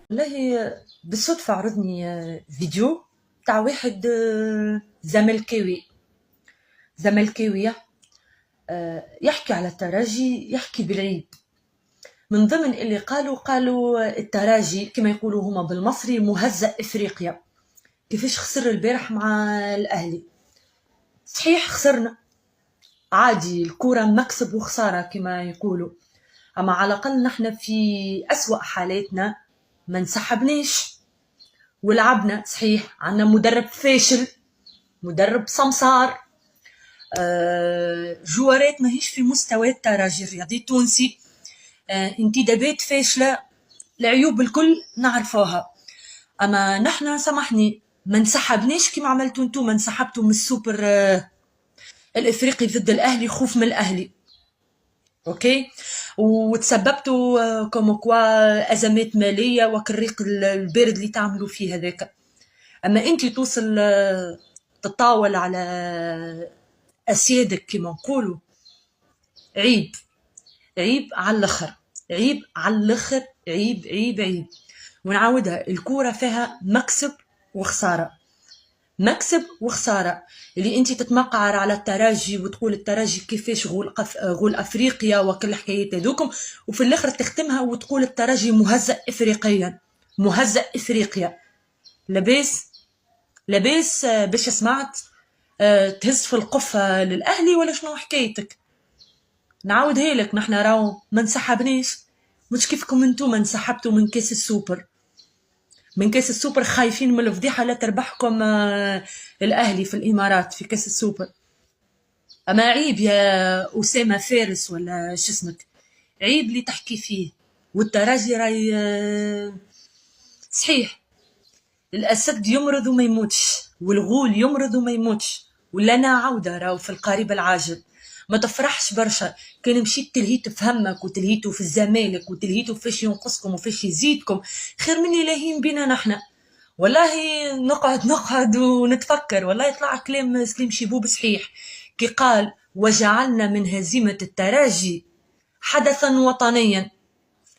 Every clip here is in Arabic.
والله بالصدفة عرضني فيديو تاع واحد زملكاوية يحكي على التراجي، يحكي بالعيب. من ضمن اللي قالوا التراجي كما يقولوا هما بالمصري مهزأ إفريقيا. كيفاش خسر البارح مع الأهلي؟ صحيح خسرنا، عادي، الكرة مكسب وخسارة كما يقولوا، أما على الأقل نحن في أسوأ حالاتنا ما انسحبناش ولعبنا. صحيح عندنا مدرب فاشل، مدرب سمسار، جوارات ماهيش في مستوى الترجي الرياضي التونسي، انتدابات فاشلة، العيوب الكل نعرفوها. اما نحنا سامحني ما انسحبناش كيما عملتوا انتم، انسحبتوا من السوبر الافريقي ضد الاهلي خوف من الاهلي، اوكي، وتسببتوا كومو كوا ازمات ماليه وكالريق البارد اللي تعملوا فيه هذاك. اما انت توصل تطاول على اسيادك كما نقولوا، عيب، عيب على الاخر، عيب على الاخر، عيب عيب عيب. ونعاودها، الكوره فيها مكسب وخساره، مكسب وخساره. اللي انت تتمقعر على الترجي وتقول الترجي كيفاش غول افريقيا وكل الحكايات هذوكم، وفي الاخر تختمها وتقول الترجي مهزأ افريقيا، مهزأ افريقيا. لاباس لاباس باش سمعت تهز في القفه للاهلي ولا شنو حكايتك؟ نعاودها لك، نحنا راهو ما انسحبناش، مش كيفكم انتم انسحبتوا من كاس السوبر. من كاس السوبر خايفين من الفضيحه لا تربحكم الاهلي في الامارات في كاس السوبر. اما عيب يا اسامه فارس ولا شو اسمك، عيب اللي تحكي فيه. والتراجي راي صحيح الاسد يمرض وما يموتش، والغول يمرض وما يموتش، ولنا عوده راهو في القريب العاجل. ما تفرحش برشا كان مشيت تلهيت في همك وتلهيتوا في الزمالك وتلهيتوا فاش ينقصكم وفاش يزيدكم، خير مني لاهين بينا نحنا. والله نقعد ونتفكر، والله يطلع كلام سليم شيبوب صحيح كي قال وجعلنا من هزيمة التراجي حدثا وطنيا،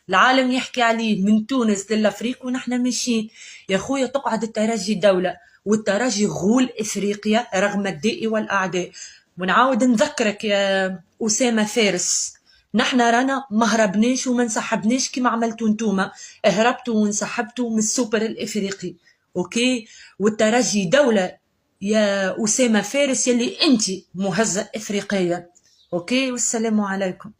العالم يحكي عليه من تونس للافريق ونحن ماشيين. يا خويا تقعد الترجي دولة، والترجي غول افريقيا رغم الداء والاعداء. ونعاود نذكرك يا اسامه فارس، نحن رانا ما هربناش وما انسحبناش كيما عملتوا نتوما، هربتوا وانسحبتوا من السوبر الافريقي، اوكي. والترجي دولة يا اسامه فارس يلي انت مهزأ افريقيا، اوكي. والسلام عليكم.